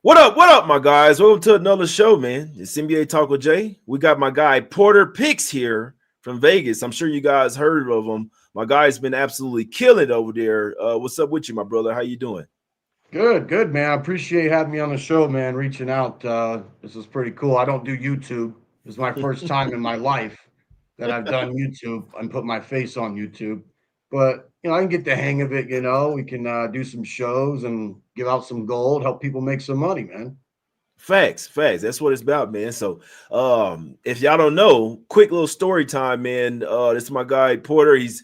What up? What up, my guys? Welcome to another show, man. It's NBA Talk with Jay. We got my guy Porter Picks here from Vegas. I'm sure you guys heard of him. My guy's been absolutely killing it over there. What's up with you, my brother? How you doing? Good, man. I appreciate having me on the show, man. Reaching out. This is pretty cool. I don't do YouTube. This is my first time in my life that I've done YouTube and put my face on YouTube. But I can get the hang of it. We can do some shows and give out some gold, help people make some money, man. Facts, facts. That's what it's about, man. So, if y'all don't know, quick little story time, man. This is my guy Porter. He's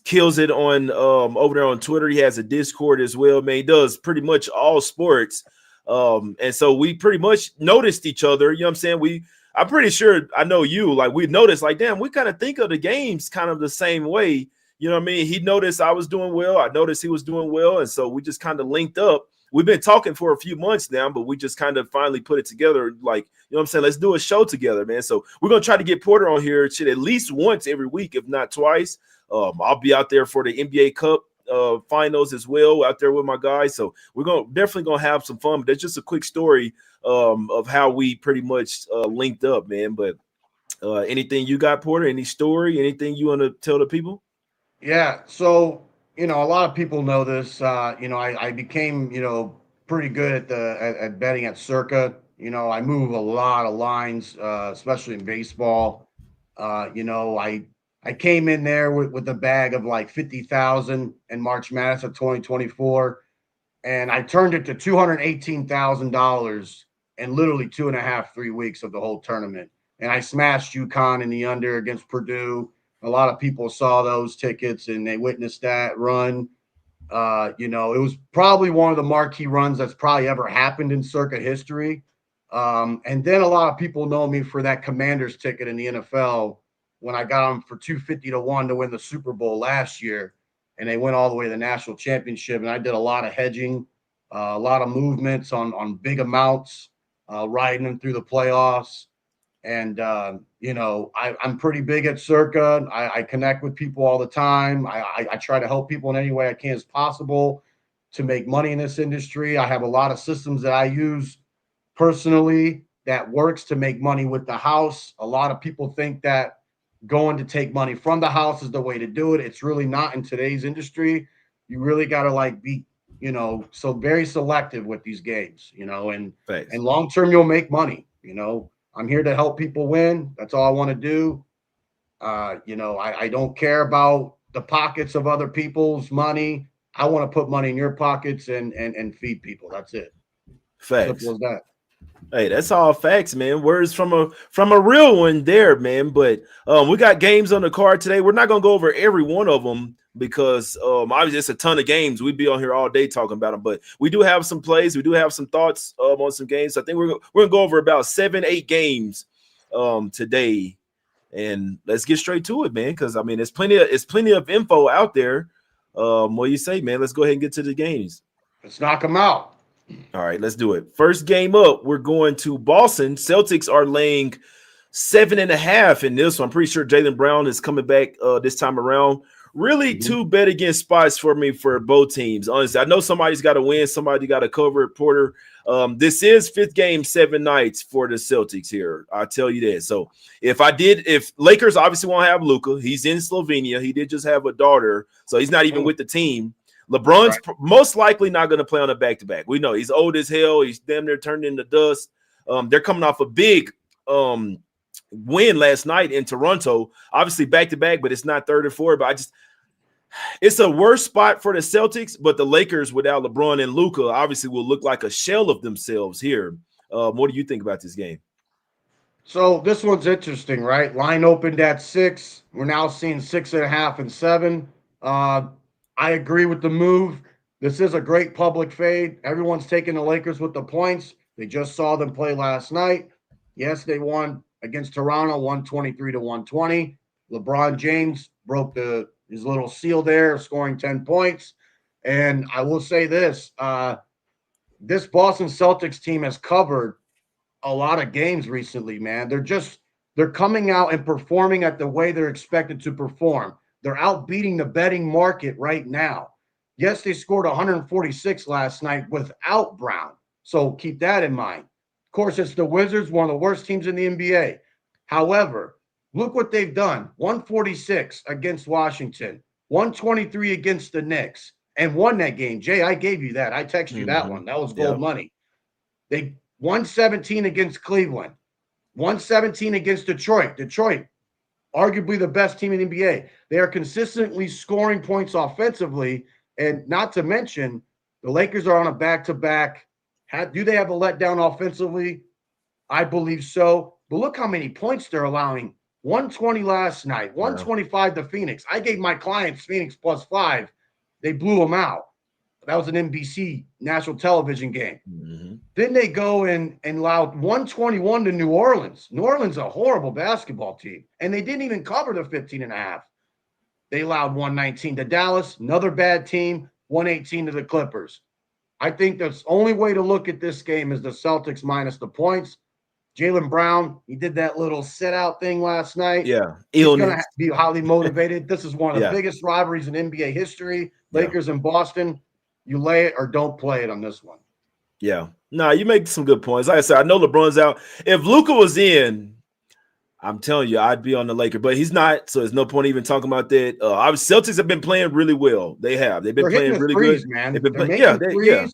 kills it on over there on Twitter. He has a Discord as well, man. He does pretty much all sports. And so we pretty much noticed each other. You know what I'm saying? I'm pretty sure I know you. Like we noticed, like, damn, we kind of think of the games kind of the same way. You know what I mean? He noticed I was doing well. I noticed he was doing well, and so we just kind of linked up. We've been talking for a few months now, but we just kind of finally put it together. Like, you know what I'm saying? Let's do a show together, man. So we're going to try to get Porter on here shit, at least once every week, if not twice. I'll be out there for the NBA Cup finals as well, out there with my guys. So we're definitely going to have some fun. But that's just a quick story of how we pretty much linked up, man. But anything you got, Porter? Any story? Anything you want to tell the people? Yeah. So a lot of people know this. I became pretty good at betting at Circa. I move a lot of lines, especially in baseball. I came in there with a bag of like 50,000 in March Madness of 2024, and I turned it to $218,000 in literally 2.5, 3 weeks of the whole tournament. And I smashed UConn in the under against Purdue. A lot of people saw those tickets and they witnessed that run. It was probably one of the marquee runs that's probably ever happened in Circa history. And then a lot of people know me for that Commanders ticket in the NFL when I got them for 250 to 1 to win the Super Bowl last year. And they went all the way to the national championship. And I did a lot of hedging, a lot of movements on big amounts, riding them through the playoffs. And I'm pretty big at Circa. I connect with people all the time. I try to help people in any way I can as possible to make money in this industry. I have a lot of systems that I use personally that works to make money with the house. A lot of people think that going to take money from the house is the way to do it. It's really not in today's industry. You really got to be so very selective with these games, and Thanks. long term you'll make money. I'm here to help people win. That's all I want to do. I don't care about the pockets of other people's money. I want to put money in your pockets and feed people. That's it. Simple Facts. as that. Hey, that's all facts, man. Words from a real one there, man. But we got games on the card today. We're not gonna go over every one of them because obviously it's a ton of games. We'd be on here all day talking about them. But we do have some plays. We do have some thoughts on some games. I think we're gonna go over about 7, 8 games today, and let's get straight to it, man. Because I mean, it's plenty of info out there. What do you say, man? Let's go ahead and get to the games. Let's knock them out. All right, let's do it. First game up, we're going to Boston. Celtics are laying 7.5 in this one. I'm pretty sure Jaylen Brown is coming back this time around. Really, two bet against spots for me for both teams. Honestly, I know somebody's got to win, somebody got to cover it. Porter, this is fifth game, 7 nights for the Celtics here. I'll tell you that. So if Lakers obviously won't have Luka, he's in Slovenia. He did just have a daughter, so he's not even with the team. LeBron's most likely not going to play on a back-to-back. We know he's old as hell. He's damn near turned into dust. They're coming off a big win last night in Toronto. Obviously back-to-back, but it's not third or fourth. But it's a worse spot for the Celtics, but the Lakers without LeBron and Luka obviously will look like a shell of themselves here. What do you think about this game? So this one's interesting, right? Line opened at 6. We're now seeing 6.5 and 7. I agree with the move. This is a great public fade. Everyone's taking the Lakers with the points. They just saw them play last night. Yes, they won against Toronto, 123 to 120. LeBron James broke his little seal there, scoring 10 points. And I will say this, this Boston Celtics team has covered a lot of games recently, man. They're coming out and performing at the way they're expected to perform. They're outbeating the betting market right now. Yes, they scored 146 last night without Brown. So keep that in mind. Of course, it's the Wizards, one of the worst teams in the NBA. However, look what they've done: 146 against Washington, 123 against the Knicks, and won that game. Jay, I gave you that. I texted you that Mm-hmm. one. That was gold Yep. money. They 117 against Cleveland, 117 against Detroit. Detroit, arguably the best team in the NBA. They are consistently scoring points offensively. And not to mention, the Lakers are on a back-to-back. Do they have a letdown offensively? I believe so. But look how many points they're allowing. 120 last night, Yeah. 125 to Phoenix. I gave my clients Phoenix +5. They blew them out. That was an NBC national television game. Mm-hmm. Then they go and allowed 121 to New Orleans. New Orleans, a horrible basketball team. And they didn't even cover the 15 and a half. They allowed 119 to Dallas, another bad team, 118 to the Clippers. I think the only way to look at this game is the Celtics minus the points. Jaylen Brown, he did that little sit-out thing last night. Yeah. He's going to Illness. be highly motivated. This is one of the Yeah. biggest rivalries in NBA history. Yeah. Lakers and Boston. You lay it or don't play it on this one. Yeah. No, you make some good points. Like I said, I know LeBron's out. If Luka was in, I'm telling you, I'd be on the Lakers, but he's not, so there's no point even talking about that. Obviously, Celtics have been playing really well. They have. They've been They're hitting playing the really threes, good. man. They've been They're playing, making threes.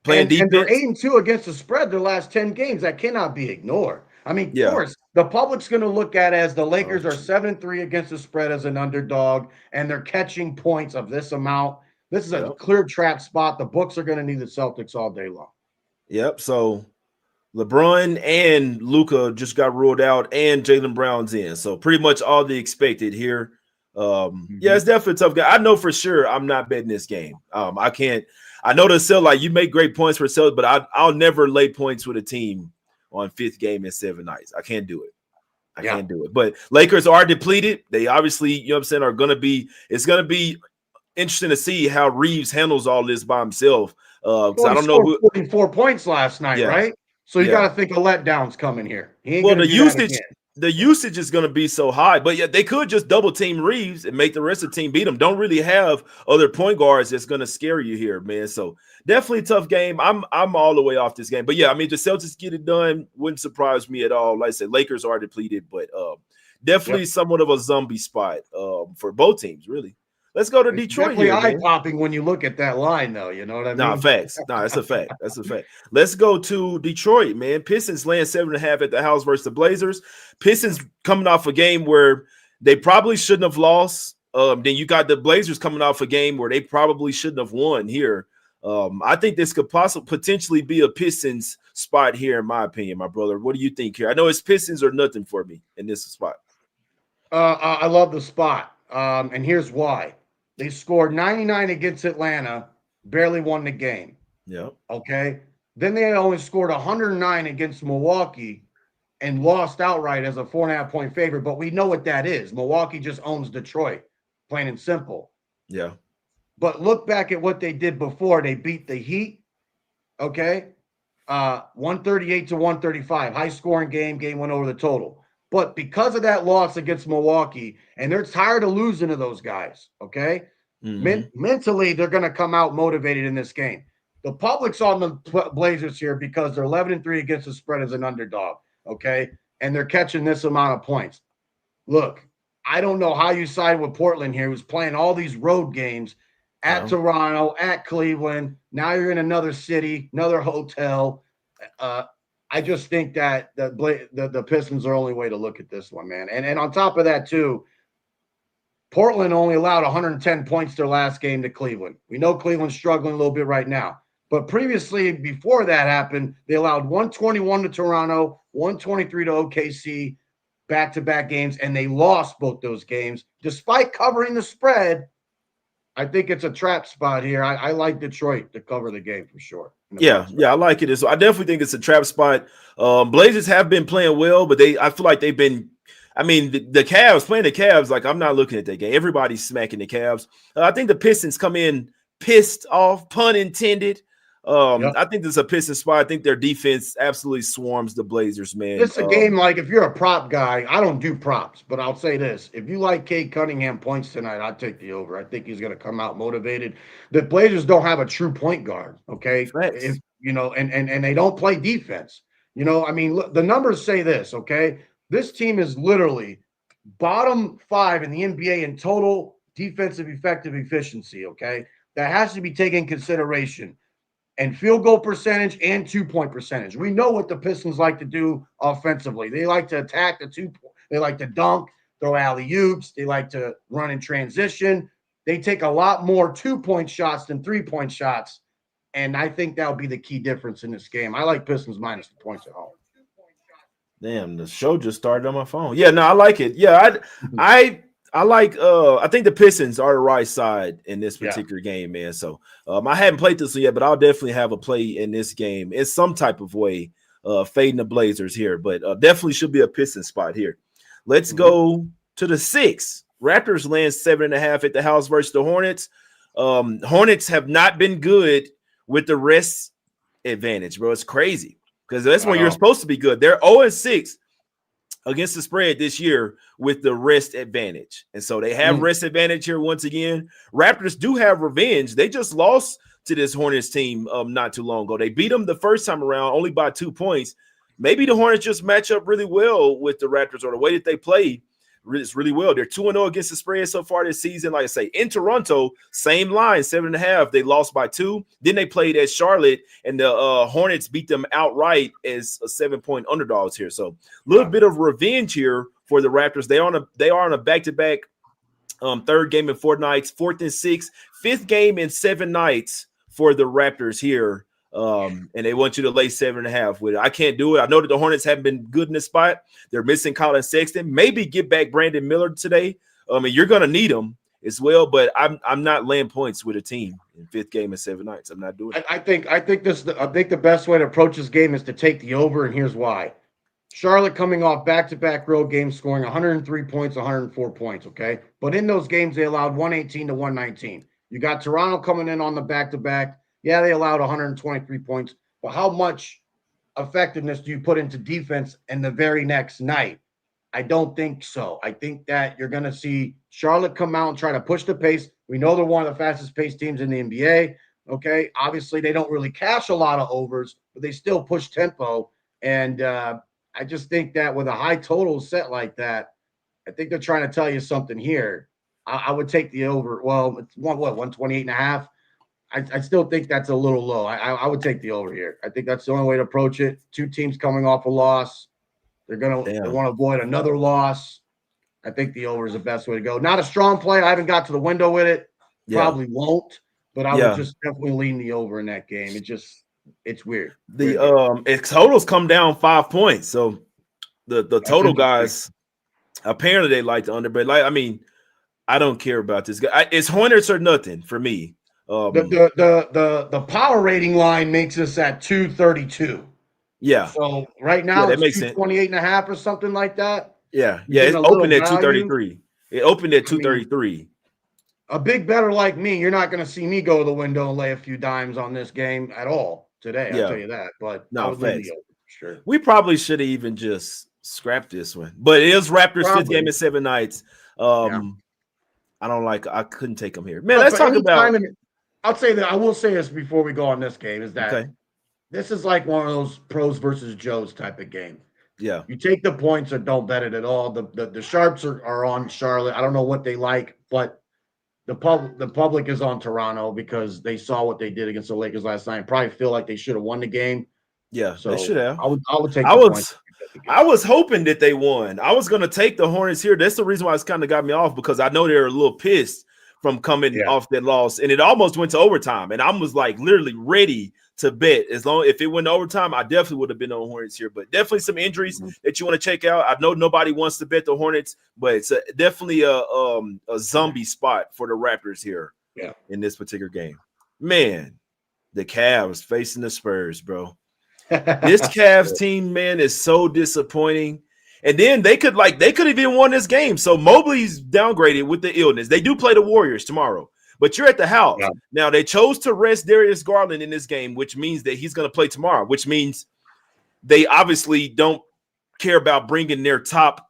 playing And defense. they're 8-2 against the spread their last 10 games. That cannot be ignored. I mean, of course, the public's going to look at it as the Lakers are 7-3 against the spread as an underdog, and they're catching points of this amount. This is a clear trap spot. The books are going to need the Celtics all day long. Yep. So LeBron and Luka just got ruled out, and Jaylen Brown's in. So pretty much all the expected here. Yeah, it's definitely a tough game. I know for sure I'm not betting this game. I can't. I know the Celtics, like, you make great points for Celtics, but I'll never lay points with a team on 5th game in 7 nights. I can't do it. I can't do it. But Lakers are depleted. They obviously, you know what I'm saying, it's going to be interesting to see how Reeves handles all this by himself. Because I don't know who 44 points last night, right? So you got to think a letdown's coming here. He ain't the usage is going to be so high, but yeah, they could just double team Reeves and make the rest of the team beat him. Don't really have other point guards that's going to scare you here, man. So definitely a tough game. I'm all the way off this game, but yeah, I mean, the Celtics get it done wouldn't surprise me at all. Like I said, Lakers are depleted, but definitely somewhat of a zombie spot for both teams, really. Let's go to Detroit. Definitely eye-popping when you look at that line, though. You know what I mean? Nah, facts. Nah, that's a fact. That's a fact. Let's go to Detroit, man. Pistons laying 7.5 at the house versus the Blazers. Pistons coming off a game where they probably shouldn't have lost. Then you got the Blazers coming off a game where they probably shouldn't have won here. I think this could potentially be a Pistons spot here, in my opinion, my brother. What do you think here? I know it's Pistons or nothing for me in this spot. I love the spot, and here's why. They scored 99 against Atlanta, barely won the game. Yeah. Okay. Then they only scored 109 against Milwaukee and lost outright as a 4.5-point favorite. But we know what that is. Milwaukee just owns Detroit, plain and simple. Yeah. But look back at what they did before. They beat the Heat. Okay. 138 to 135. High scoring game. Game went over the total. But because of that loss against Milwaukee, and they're tired of losing to those guys, okay? Mentally, they're going to come out motivated in this game. The public's on the Blazers here because they're 11-3 against the spread as an underdog, okay? And they're catching this amount of points. Look, I don't know how you side with Portland here, who's playing all these road games at Toronto, at Cleveland. Now you're in another city, another hotel. I just think that the Pistons are the only way to look at this one, man. And on top of that, too, Portland only allowed 110 points their last game to Cleveland. We know Cleveland's struggling a little bit right now. But previously, before that happened, they allowed 121 to Toronto, 123 to OKC, back-to-back games, and they lost both those games. Despite covering the spread, I think it's a trap spot here. I like Detroit to cover the game for sure. Yeah, I like it. So I definitely think it's a trap spot. Blazers have been playing well, but I feel like they've been. I mean, the Cavs playing the Cavs. Like, I'm not looking at that game. Everybody's smacking the Cavs. I think the Pistons come in pissed off, pun intended. I think this is a Pistons spot. I think their defense absolutely swarms the Blazers, man. It's a game like if you're a prop guy, I don't do props, but I'll say this. If you like Cade Cunningham points tonight, I'd take the over. I think he's going to come out motivated. The Blazers don't have a true point guard, okay? and they don't play defense. I mean, look, the numbers say this, okay? This team is literally bottom 5 in the NBA in total defensive effective efficiency, okay? That has to be taken in consideration. And field goal percentage and 2-point percentage. We know what the Pistons like to do offensively. They like to attack the 2-point. They like to dunk, throw alley-oops. They like to run in transition. They take a lot more 2-point shots than 3-point shots. And I think that'll be the key difference in this game. I like Pistons minus the points at home. Damn, the show just started on my phone. Yeah, no, I like it. Yeah, I like I think the Pistons are the right side in this particular game, man. So I haven't played this one yet, but I'll definitely have a play in this game in some type of way, fading the Blazers here, but definitely should be a Piston spot here. Let's go to the 6. Raptors land 7.5 at the house versus the Hornets. Hornets have not been good with the rest advantage, bro. It's crazy because that's when you're supposed to be good. They're 0-6 against the spread this year with the rest advantage. And so they have rest advantage here once again. Raptors do have revenge. They just lost to this Hornets team not too long ago. They beat them the first time around only by 2 points. Maybe the Hornets just match up really well with the Raptors, or the way that they play is really well. They're 2-0 against the spread so far this season. Like I say, in Toronto, same line, 7.5. They lost by 2. Then they played at Charlotte, and the Hornets beat them outright as a 7-point underdogs here. So a little bit of revenge here for the Raptors. They are on a back-to-back third game in 4 nights, 4th and 6th, 5th game in 7 nights for the Raptors here. And they want you to lay 7.5 with it. I can't do it. I know that the Hornets haven't been good in this spot. They're missing Colin Sexton. Maybe get back Brandon Miller today. And you're going to need him as well. But I'm not laying points with a team in 5th game in 7 nights. I'm not doing it. I think the best way to approach this game is to take the over, and here's why. Charlotte coming off back-to-back road games, scoring 103 points, 104 points. Okay, but in those games they allowed 118 to 119. You got Toronto coming in on the back-to-back. Yeah, they allowed 123 points, but how much effectiveness do you put into defense in the very next night? I don't think so. I think that you're going to see Charlotte come out and try to push the pace. We know they're one of the fastest paced teams in the NBA. Okay, obviously they don't really cash a lot of overs, but they still push tempo. And I just think that with a high total set like that, I think they're trying to tell you something here. I would take the over. Well, it's 128.5. I still think that's a little low. I would take the over here. I think that's the only way to approach it. 2 teams coming off a loss. They want to avoid another loss. I think the over is the best way to go. Not a strong play. I haven't got to the window with it. Probably won't. But I would just definitely lean the over in that game. It's weird. The totals come down 5 points. So the total guys, apparently they like the under. But I don't care about this guy. It's Hornets or nothing for me. The power rating line makes us at 232. Yeah. So right now it's 228.5 or something like that. Yeah. Yeah. It's opened at 233. It opened at 233. A big better like me, you're not going to see me go to the window and lay a few dimes on this game at all today. I'll tell you that. But no, sure. We probably should have even just scrapped this one. But it is Raptors' 5th game in 7 nights. I couldn't take them here. Man, let's talk about. I'll say that I will say this before we go on this game is that this is like one of those pros versus Joes type of game. Yeah. You take the points or don't bet it at all. The sharps are on Charlotte. I don't know what they like, but the public is on Toronto because they saw what they did against the Lakers last night. Probably feel like they should have won the game. Yeah, so they should have. I would take the points. I was hoping that they won. I was going to take the Hornets here. That's the reason why it's kind of got me off, because I know they're a little pissed from coming off that loss, and it almost went to overtime. And I was like literally ready to bet. If it went to overtime, I definitely would have been on Hornets here. But definitely some injuries that you want to check out. I know nobody wants to bet the Hornets, but it's definitely a zombie spot for the Raptors here. Yeah, in this particular game, man, the Cavs facing the Spurs, bro. This Cavs team, man, is so disappointing. And then they could have even won this game. So Mobley's downgraded with the illness. They do play the Warriors tomorrow, but you're at the house. Yeah. Now they chose to rest Darius Garland in this game, which means that he's going to play tomorrow, which means they obviously don't care about bringing their top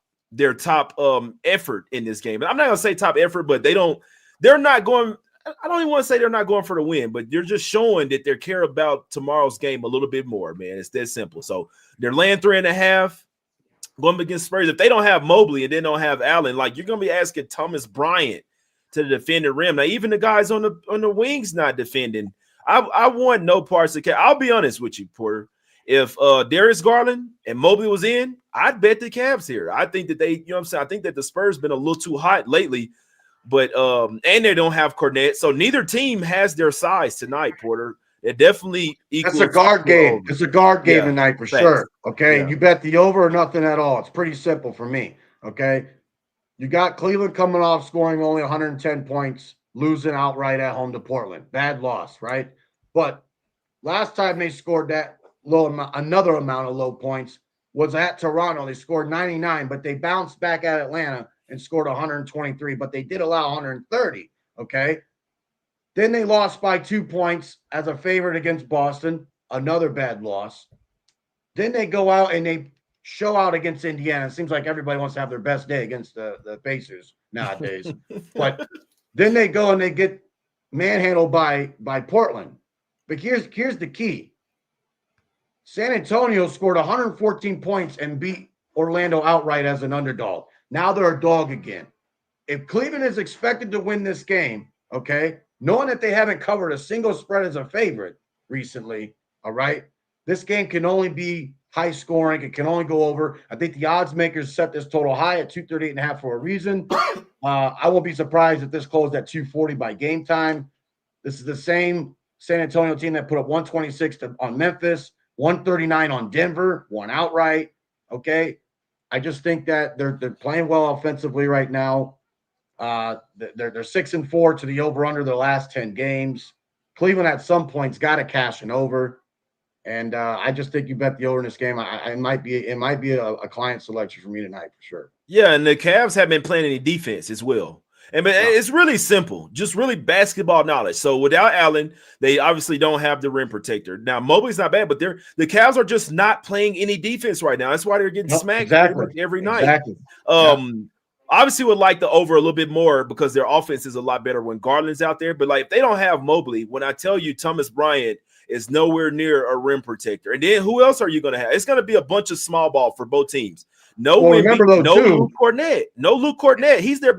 effort in this game. And I'm not going to say top effort, but they're not going. I don't even want to say they're not going for the win, but they're just showing that they care about tomorrow's game a little bit more, man. It's that simple. So they're laying 3.5, going up against Spurs. If they don't have Mobley and they don't have Allen, like you're going to be asking Thomas Bryant to defend the rim. Now, even the guys on the wings not defending. I want no parts of. I'll be honest with you, Porter. If Darius Garland and Mobley was in, I'd bet the Cavs here. I think that they, you know what I'm saying? I think that the Spurs been a little too hot lately, but and they don't have Cornette. So neither team has their size tonight, Porter. It definitely equals. That's a guard game. It's a guard game tonight for sure. Okay. Yeah. You bet the over or nothing at all. It's pretty simple for me. Okay. You got Cleveland coming off scoring only 110 points, losing outright at home to Portland. Bad loss, right? But last time they scored that another amount of low points was at Toronto. They scored 99, but they bounced back at Atlanta and scored 123, but they did allow 130. Okay. Then they lost by 2 points as a favorite against Boston, another bad loss. Then they go out and they show out against Indiana. It seems like everybody wants to have their best day against the Pacers nowadays. But then they go and they get manhandled by Portland. But here's the key. San Antonio scored 114 points and beat Orlando outright as an underdog. Now they're a dog again. If Cleveland is expected to win this game, okay, knowing that they haven't covered a single spread as a favorite recently, all right, this game can only be high scoring. It can only go over. I think the odds makers set this total high at 238.5 for a reason. I won't be surprised if this closed at 240 by game time. This is the same San Antonio team that put up 126 on Memphis, 139 on Denver, won outright. Okay. I just think that they're playing well offensively right now. They're 6-4 to the over-under their last 10 games. Cleveland at some points got to cash an over. And I just think you bet the over in this game. It might be a client selection for me tonight for sure. Yeah, and the Cavs have been playing any defense as well. And but it's really simple, just really basketball knowledge. So without Allen, they obviously don't have the rim protector. Now Mobley's not bad, but the Cavs are just not playing any defense right now. That's why they're getting smacked every night. Exactly. Obviously would like the over a little bit more because their offense is a lot better when Garland's out there. But like if they don't have Mobley, when I tell you Thomas Bryant is nowhere near a rim protector, and then who else are you going to have? It's going to be a bunch of small ball for both teams. No Luke Cornette. No Luke Cornette. He's their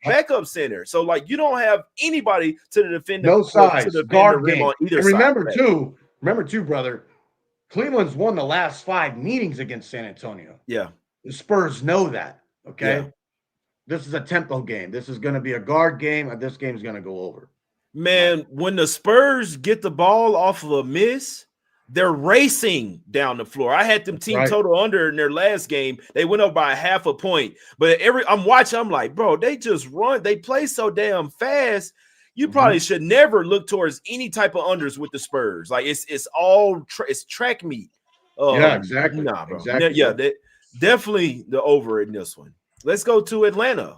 backup center. So like you don't have anybody to defend no size guard game on either and side. Remember too, brother. Cleveland's won the last 5 meetings against San Antonio. Yeah, the Spurs know that. Okay, This is a tempo game. This is going to be a guard game, and this game is going to go over. Man, when the Spurs get the ball off of a miss, they're racing down the floor. I had them team total under in their last game. They went up by 0.5 point. But I'm watching, I'm like, bro, they just run. They play so damn fast. You probably should never look towards any type of unders with the Spurs. Like it's all it's track meet. Exactly. Nah, bro. Exactly. Yeah, definitely the over in this one. Let's go to Atlanta.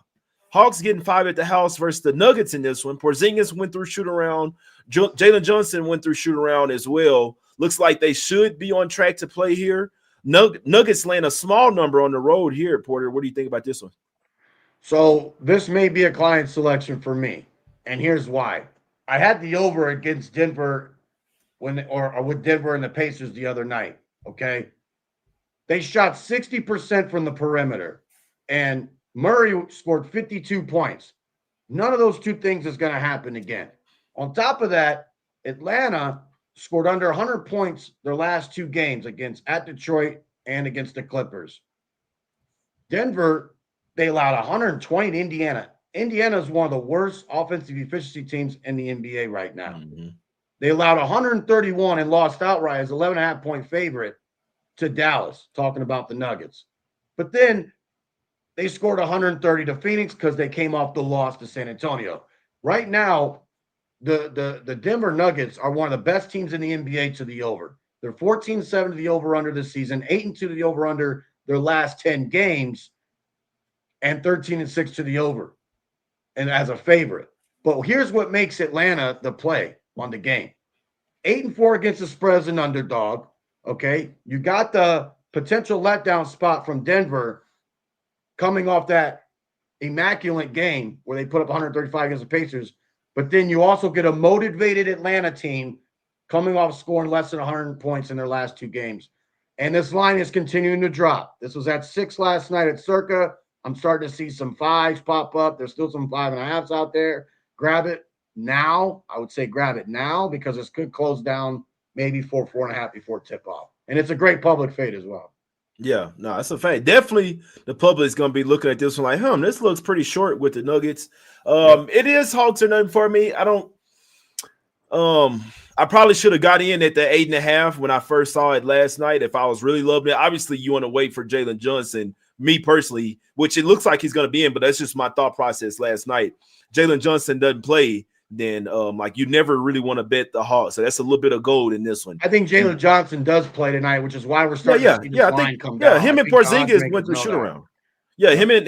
Hawks getting 5 at the house versus the Nuggets in this one. Porzingis went through shoot around. Jalen Johnson went through shoot around as well. Looks like they should be on track to play here. Nuggets laying a small number on the road here, Porter. What do you think about this one? So this may be a client selection for me, and here's why. I had the over against Denver or with Denver and the Pacers the other night. Okay, they shot 60% from the perimeter, and Murray scored 52 points. None of those two things is going to happen again. On top of that, Atlanta scored under 100 points their last 2 games at Detroit and against the Clippers. Denver, they allowed 120 to Indiana. Indiana is one of the worst offensive efficiency teams in the NBA right now. Mm-hmm. They allowed 131 and lost outright as 11.5 point favorite to Dallas, talking about the Nuggets. But then they scored 130 to Phoenix because they came off the loss to San Antonio. Right now, the Denver Nuggets are one of the best teams in the NBA to the over. They're 14-7 to the over-under this season, 8-2 to the over-under their last 10 games, and 13-6 to the over, and as a favorite. But here's what makes Atlanta the play on the game. 8-4 against the spread as an underdog, okay? You got the potential letdown spot from Denver coming off that immaculate game where they put up 135 against the Pacers. But then you also get a motivated Atlanta team coming off scoring less than 100 points in their last 2 games. And this line is continuing to drop. This was at 6 last night at Circa. I'm starting to see some 5s pop up. There's still some 5.5s out there. Grab it now. I would say grab it now because this could close down maybe 4.5 before tip off. And it's a great public fade as well. Yeah, no, that's a fact. Definitely the public is going to be looking at this one like, this looks pretty short with the Nuggets. It is Hawks or nothing for me. I don't I probably should have got in at the 8.5 when I first saw it last night if I was really loving it. Obviously, you want to wait for Jalen Johnson, me personally, which it looks like he's going to be in, but that's just my thought process last night. Jalen Johnson doesn't play, then you never really want to bet the Hawks. So that's a little bit of gold in this one. I think Jalen Johnson does play tonight, which is why we're starting to see this line come down. Him and Porzingis went to shoot around. Yeah, him and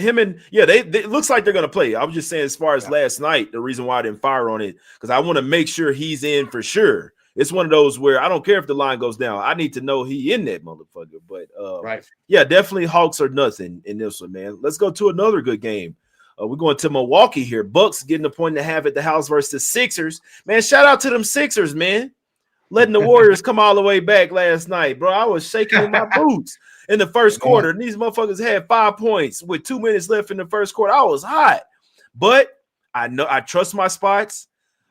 they it looks like they're gonna play. I was just saying, as far as last night, the reason why I didn't fire on it, because I want to make sure he's in for sure. It's one of those where I don't care if the line goes down. I need to know he in that motherfucker. But right. Yeah, definitely Hawks are nothing in this one, man. Let's go to another good game. We're going to Milwaukee here. Bucks getting a 1.5 at the house versus the Sixers. Man, shout out to them Sixers, man. Letting the Warriors come all the way back last night, bro. I was shaking in my boots in the first quarter. And these motherfuckers had 5 points with 2 minutes left in the first quarter. I was hot, but I know I trust my spots.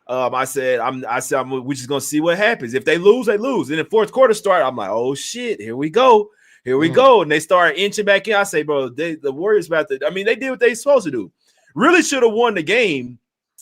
I said we're just gonna see what happens. If they lose, they lose. And the fourth quarter started, I'm like, oh shit, here we go. Here we go. And they start inching back in. I say, bro, the Warriors about to, they did what they supposed to do. Really should have won the game.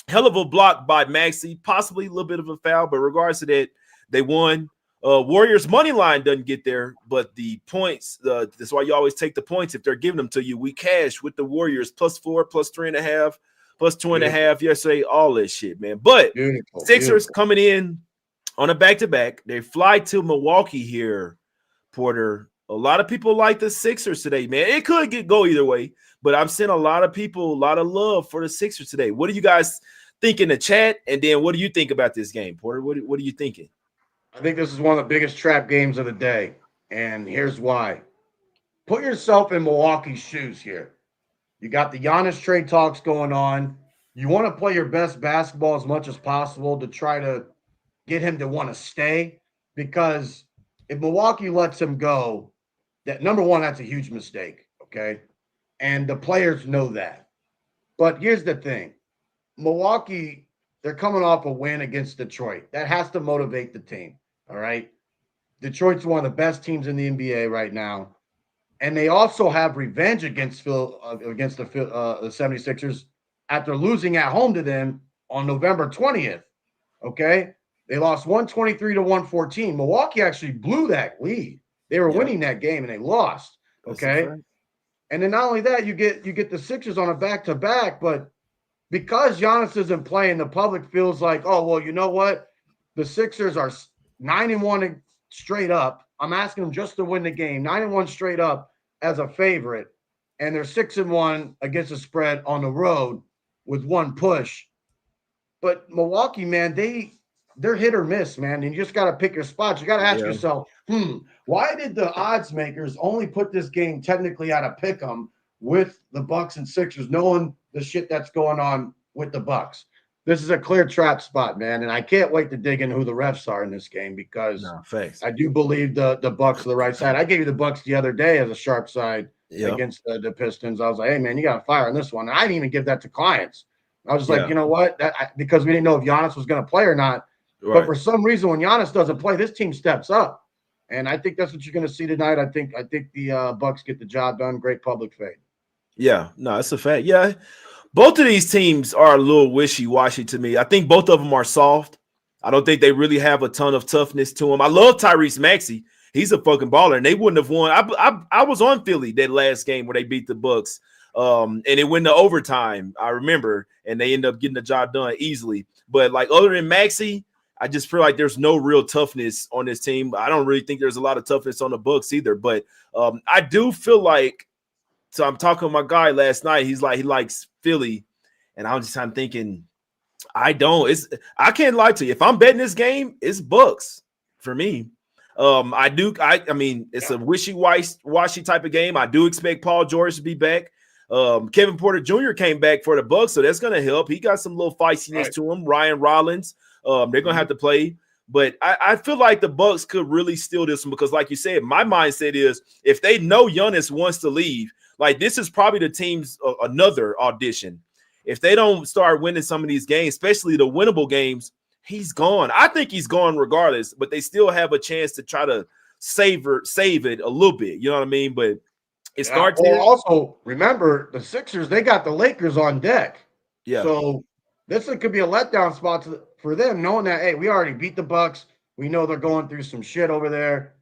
Hell of a block by Maxey, possibly a little bit of a foul, but regardless of that, they won. Warriors money line doesn't get there, but the points, that's why you always take the points if they're giving them to you. We cash with the Warriors +4, +3.5, +2.5 yesterday, all that shit, man. But Sixers coming in on a back-to-back. They fly to Milwaukee here, Porter. A lot of people like the Sixers today, man. It could go either way, but I'm seeing a lot of people, a lot of love for the Sixers today. What do you guys think in the chat? And then what do you think about this game, Porter? What are you thinking? I think this is one of the biggest trap games of the day, and here's why. Put yourself in Milwaukee's shoes here. You got the Giannis trade talks going on. You want to play your best basketball as much as possible to try to get him to want to stay, because if Milwaukee lets him go, that number one, that's a huge mistake, okay? And the players know that. But here's the thing. Milwaukee, they're coming off a win against Detroit. That has to motivate the team, all right? Detroit's one of the best teams in the NBA right now. And they also have revenge against the 76ers after losing at home to them on November 20th, okay? They lost 123-114. Milwaukee actually blew that lead. They were winning that game, and they lost, okay? And then not only that, you get the Sixers on a back-to-back, but because Giannis isn't playing, the public feels like, oh, well, you know what? The Sixers are 9-1 straight up. I'm asking them just to win the game, 9-1 straight up as a favorite, and they're 6-1 against the spread on the road with one push. But Milwaukee, man, they're hit or miss, man, and you just got to pick your spots. You got to ask yourself, why did the odds makers only put this game technically at a pick 'em with the Bucks and Sixers, knowing the shit that's going on with the Bucks? This is a clear trap spot, man, and I can't wait to dig in who the refs are in this game, because I do believe the Bucks are the right side. I gave you the Bucks the other day as a sharp side against the Pistons. I was like, hey, man, you got to fire on this one. And I didn't even give that to clients. I was just like, you know what? Because we didn't know if Giannis was going to play or not. Right. But for some reason, when Giannis doesn't play, this team steps up. And I think that's what you're going to see tonight. I think the Bucks get the job done. Great public fade. Yeah, no, it's a fact. Yeah. Both of these teams are a little wishy-washy to me. I think both of them are soft. I don't think they really have a ton of toughness to them. I love Tyrese Maxey. He's a fucking baller, and they wouldn't have won. I was on Philly that last game where they beat the Bucks, and it went to overtime, I remember, and they ended up getting the job done easily. But, like, other than Maxey, I just feel like there's no real toughness on this team. I don't really think there's a lot of toughness on the Bucks either. But I do feel like, so I'm talking to my guy last night. He's like, he likes Philly. And I'm thinking, I can't lie to you. If I'm betting this game, it's Bucks for me. I mean, it's a wishy-washy type of game. I do expect Paul George to be back. Kevin Porter Jr. came back for the Bucks, so that's going to help. He got some little feistiness to him. Ryan Rollins, they're going to have to play. But I feel like the Bucks could really steal this one because, like you said, my mindset is if they know Giannis wants to leave, like this is probably the team's another audition. If they don't start winning some of these games, especially the winnable games, he's gone. I think he's gone regardless, but they still have a chance to try to save it a little bit. You know what I mean? But it starts here. Also, remember the Sixers, they got the Lakers on deck. Yeah. So this could be a letdown spot for them, knowing that, hey, we already beat the Bucks. We know they're going through some shit over there.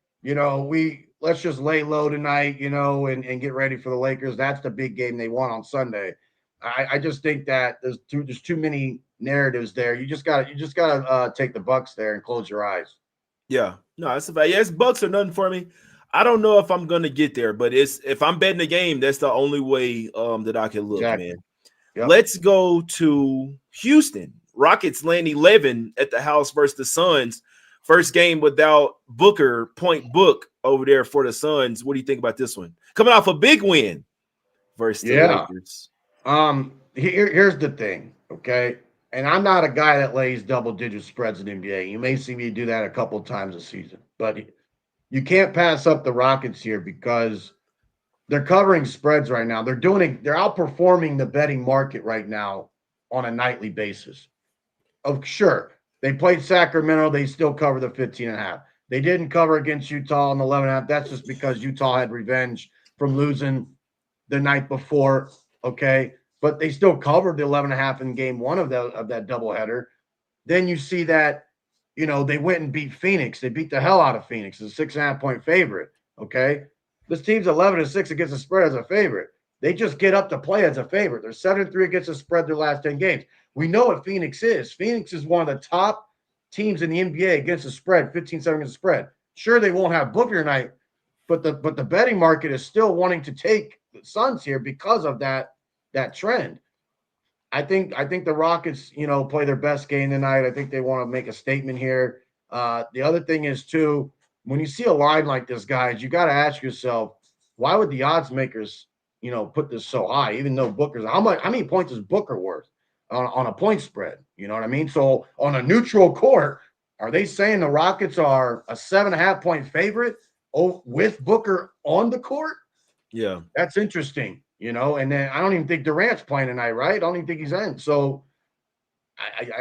Let's just lay low tonight, and get ready for the Lakers. That's the big game they want on Sunday. I just think that there's too many narratives there. You just gotta take the Bucks there and close your eyes. Yeah, no, that's about it's Bucks or nothing for me. I don't know if I'm gonna get there, but if I'm betting the game, that's the only way that I can look, exactly. Man. Yep. Let's go to Houston. Rockets land 11 at the house versus the Suns. First game without Booker, point book over there for the Suns. What do you think about this one? Coming off a big win versus the Lakers. Here's the thing, okay? And I'm not a guy that lays double-digit spreads in NBA. You may see me do that a couple of times a season, but you can't pass up the Rockets here because they're covering spreads right now. They're outperforming the betting market right now on a nightly basis. Oh, sure. They played Sacramento. They still cover the 15.5. They didn't cover against Utah on 11.5. That's just because Utah had revenge from losing the night before. Okay. But they still covered the 11.5 in game one of that doubleheader. Then you see that, they went and beat Phoenix. They beat the hell out of Phoenix. It's a 6.5-point favorite. Okay. This team's 11-6 against the spread as a favorite. They just get up to play as a favorite. They're 7-3 against the spread their last 10 games. We know what Phoenix is. Phoenix is one of the top teams in the NBA against the spread, 15-7 against the spread. Sure, they won't have Booker tonight, but the betting market is still wanting to take the Suns here because of that trend. I think the Rockets, play their best game tonight. I think they want to make a statement here. The other thing is too, when you see a line like this, guys, you got to ask yourself, why would the odds makers, put this so high? Even though Booker's how many points is Booker worth on a point spread? You know what I mean? So on a neutral court, are they saying the Rockets are a 7.5-point favorite with Booker on the court? Yeah, that's interesting. And then I don't even think Durant's playing tonight, right? I don't even think he's in. So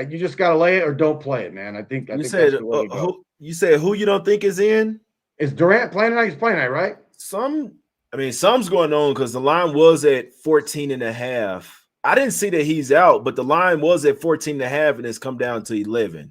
you just got to lay it or don't play it, man. I think that's the way to go. You said who you don't think is in? Is Durant playing tonight? He's playing tonight, right? Something's going on because the line was at 14.5. I didn't see that he's out, but the line was at 14.5 and it's come down to 11.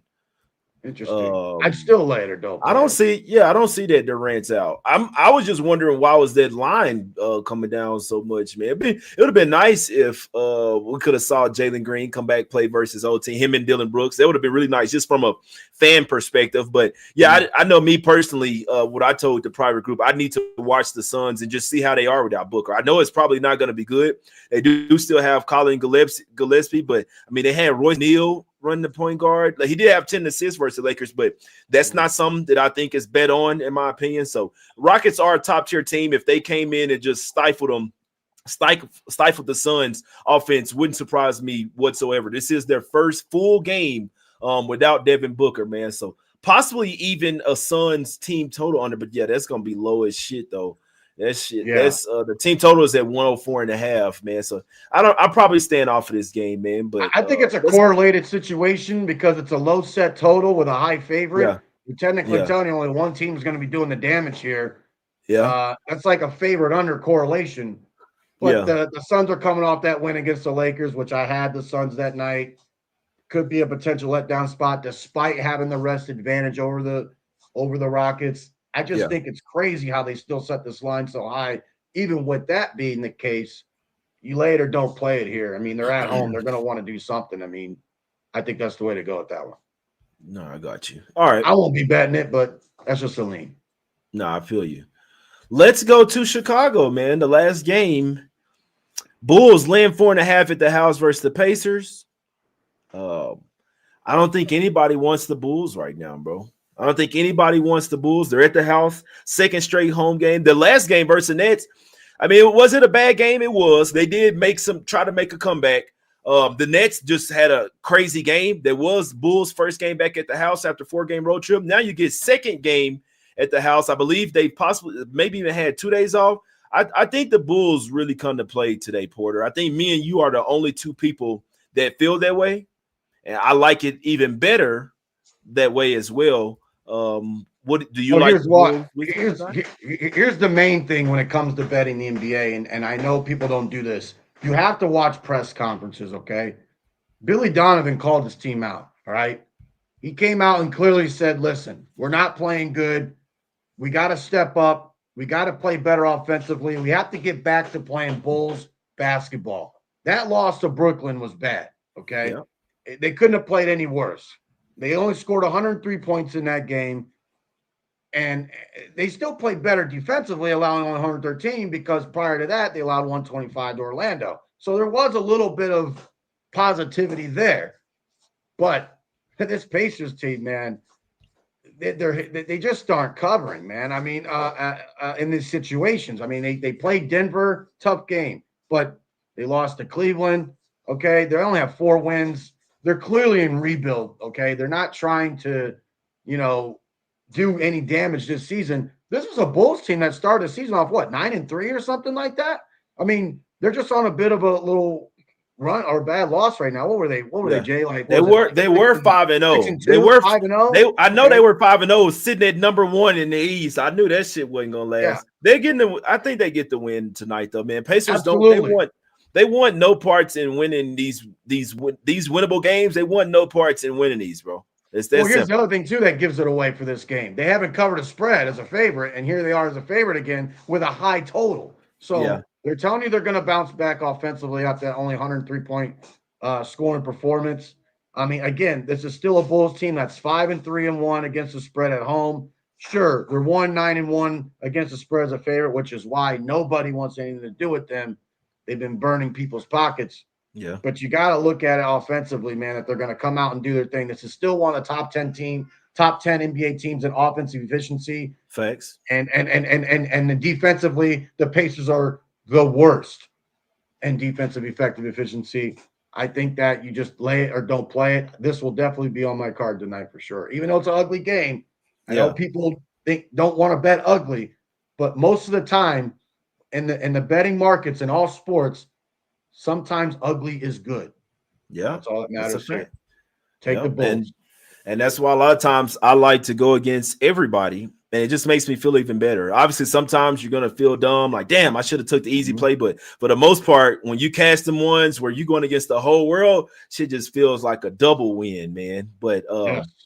Interesting. I'd still later, don't. I don't see that Durant's out. I was just wondering why was that line coming down so much, man. It would have been nice if we could have saw Jalen Green come back play versus OT, him and Dylan Brooks. That would have been really nice just from a fan perspective. But yeah, I know me personally, what I told the private group, I need to watch the Suns and just see how they are without Booker. I know it's probably not going to be good. They do still have Colin Gillespie, but I mean they had Royce Neal running the point guard. Like, he did have 10 assists versus the Lakers, but that's not something that I think is bet on, in my opinion. So Rockets are a top-tier team. If they came in and just stifled the Suns offense, wouldn't surprise me whatsoever. This is their first full game without Devin Booker, man. So possibly even a Suns team total under, but yeah, that's going to be low as shit, though. That shit. Yeah. That's the team total is at 104.5, man. So I'm probably staying off of this game, man. But I think it's a correlated situation because it's a low set total with a high favorite. Yeah. You're technically telling you only one team is going to be doing the damage here. Yeah, that's like a favorite under correlation. But the Suns are coming off that win against the Lakers, which I had the Suns that night. Could be a potential letdown spot despite having the rest advantage over the Rockets. I just think it's crazy how they still set this line so high. Even with that being the case, you lay it or don't play it here. I mean, they're at home. They're going to want to do something. I mean, I think that's the way to go with that one. No, I got you. All right. I won't be betting it, but that's just a lean. No, I feel you. Let's go to Chicago, man. The last game. Bulls laying 4.5 at the house versus the Pacers. I don't think anybody wants the Bulls right now, bro. I don't think anybody wants the Bulls. They're at the house. Second straight home game. The last game versus the Nets, I mean, was it a bad game? It was. They did try to make a comeback. The Nets just had a crazy game. There was Bulls' first game back at the house after 4-game road trip. Now you get second game at the house. I believe they possibly maybe even had 2 days off. I think the Bulls really come to play today, Porter. I think me and you are the only two people that feel that way, and I like it even better that way as well. What do you like? Here's the main thing when it comes to betting the NBA, and I know people don't do this. You have to watch press conferences, okay? Billy Donovan called his team out, all right? He came out and clearly said, listen, we're not playing good. We got to step up. We got to play better offensively. We have to get back to playing Bulls basketball. That loss to Brooklyn was bad, okay? Yeah. They couldn't have played any worse. They only scored 103 points in that game, and they still played better defensively, allowing only 113 because prior to that, they allowed 125 to Orlando. So there was a little bit of positivity there. But this Pacers team, man, they just aren't covering, man. I mean, in these situations, I mean, they played Denver, tough game, but they lost to Cleveland. Okay, they only have 4 wins. They're clearly in rebuild. Okay, they're not trying to, do any damage this season. This was a Bulls team that started the season off 9-3 or something like that. I mean, they're just on a bit of a little run or bad loss right now. What were they, Jay? Like they were 5-0. They were 5-0. I know they were 5-0, sitting at number 1 in the East. I knew that shit wasn't gonna last. Yeah. They're getting I think they get the win tonight, though, man. Pacers they want no parts in winning these winnable games. They want no parts in winning these, bro. Here's the other thing, too, that gives it away for this game. They haven't covered a spread as a favorite, and here they are as a favorite again with a high total. So they're telling you they're going to bounce back offensively after only 103-point scoring performance. I mean, again, this is still a Bulls team that's 5-3-1 against the spread at home. Sure, they're 1-9-1 against the spread as a favorite, which is why nobody wants anything to do with them. They've been burning people's pockets. Yeah. But you got to look at it offensively, man, that they're going to come out and do their thing. This is still one of the top 10 NBA teams in offensive efficiency. Facts. And defensively, the Pacers are the worst in defensive effective efficiency. I think that you just lay it or don't play it. This will definitely be on my card tonight for sure. Even though it's an ugly game, I know people don't want to bet ugly, but most of the time in the betting markets in all sports, sometimes ugly is good. Yeah. That's all that matters. Take the Bulls. And that's why a lot of times I like to go against everybody, and it just makes me feel even better. Obviously, sometimes you're going to feel dumb, like, damn, I should have took the easy play. But for the most part, when you cast them ones where you're going against the whole world, shit just feels like a double win, man. But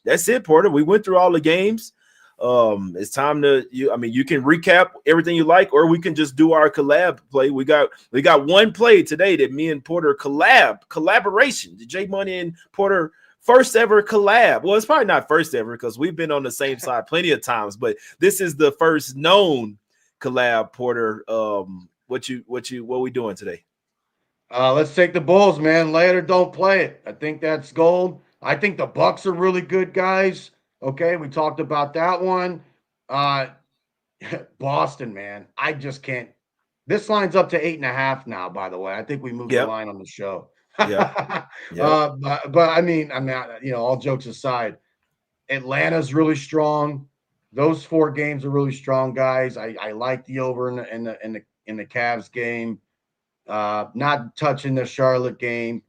that's it, Porter. We went through all the games. It's time you can recap everything you like, or we can just do our collab play. We got one play today that me and Porter collaboration. The J Money and Porter first ever collab. Well, it's probably not first ever because we've been on the same side plenty of times, but this is the first known collab, Porter. What we doing today? Let's take the Bulls, man. Lay it or don't play it. I think that's gold. I think the Bucks are really good guys. Okay, we talked about that one. Boston, man. I just can't. This line's up to 8.5 now, by the way. I think we moved the line on the show. But I mean, I'm not, all jokes aside, Atlanta's really strong. Those 4 games are really strong, guys. I like the over in the Cavs game. Not touching the Charlotte game.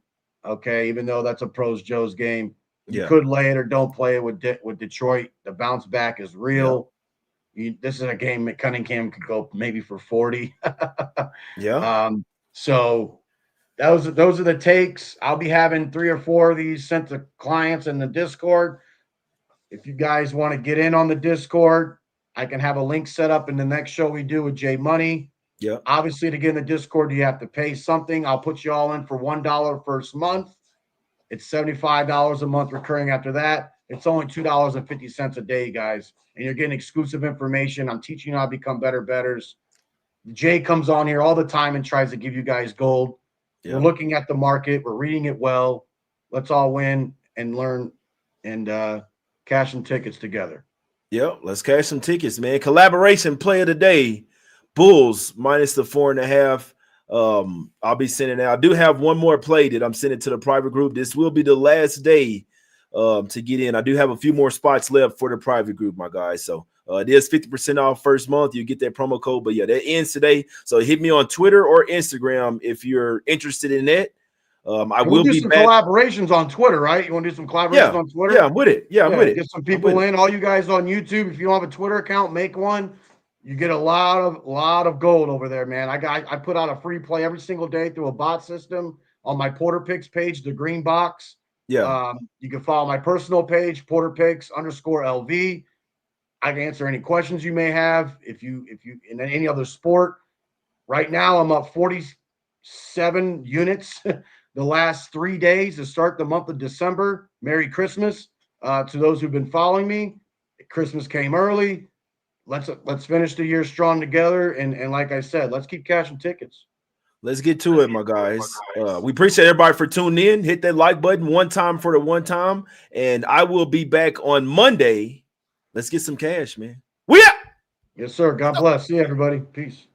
Okay, even though that's a pros Joe's game. You could lay it or don't play it with Detroit. The bounce back is real. This is a game that Cunningham could go maybe for 40. So those are the takes. I'll be having 3 or 4 of these sent to clients in the Discord. If you guys want to get in on the Discord, I can have a link set up in the next show we do with J Money. Yeah. Obviously, to get in the Discord, you have to pay something. I'll put you all in for $1 first month. It's $75 a month recurring after that. It's only $2.50 a day, guys. And you're getting exclusive information. I'm teaching you how to become better bettors. Jay comes on here all the time and tries to give you guys gold. Yeah. We're looking at the market. We're reading it well. Let's all win and learn and cash some tickets together. Yep, let's cash some tickets, man. Collaboration play of the day. Bulls minus the 4.5. I'll be sending out. I do have one more play that I'm sending to the private group. This will be the last day to get in. I do have a few more spots left for the private group, my guys. So it is 50% off first month. You get that promo code. But yeah, that ends today. So hit me on Twitter or Instagram if you're interested in that. I will do be some back. collaborations on Twitter, right? You want to do some collaborations on Twitter? Yeah, I'm with it. Yeah, I'm with it. Get some people in. All you guys on YouTube, if you don't have a Twitter account, make one. You get a lot of gold over there, man. I put out a free play every single day through a bot system on my Porter Picks page, the green box. Yeah. You can follow my personal page, Porter Picks _LV. I can answer any questions you may have. If you in any other sport. Right now, I'm up 47 units the last 3 days to start the month of December. Merry Christmas to those who've been following me. Christmas came early. Let's finish the year strong together. And like I said, let's keep cashing tickets. Let's get to it, my guys. We appreciate everybody for tuning in. Hit that like button one time for the one time. And I will be back on Monday. Let's get some cash, man. We out. Yes, sir. God bless. See you, everybody. Peace.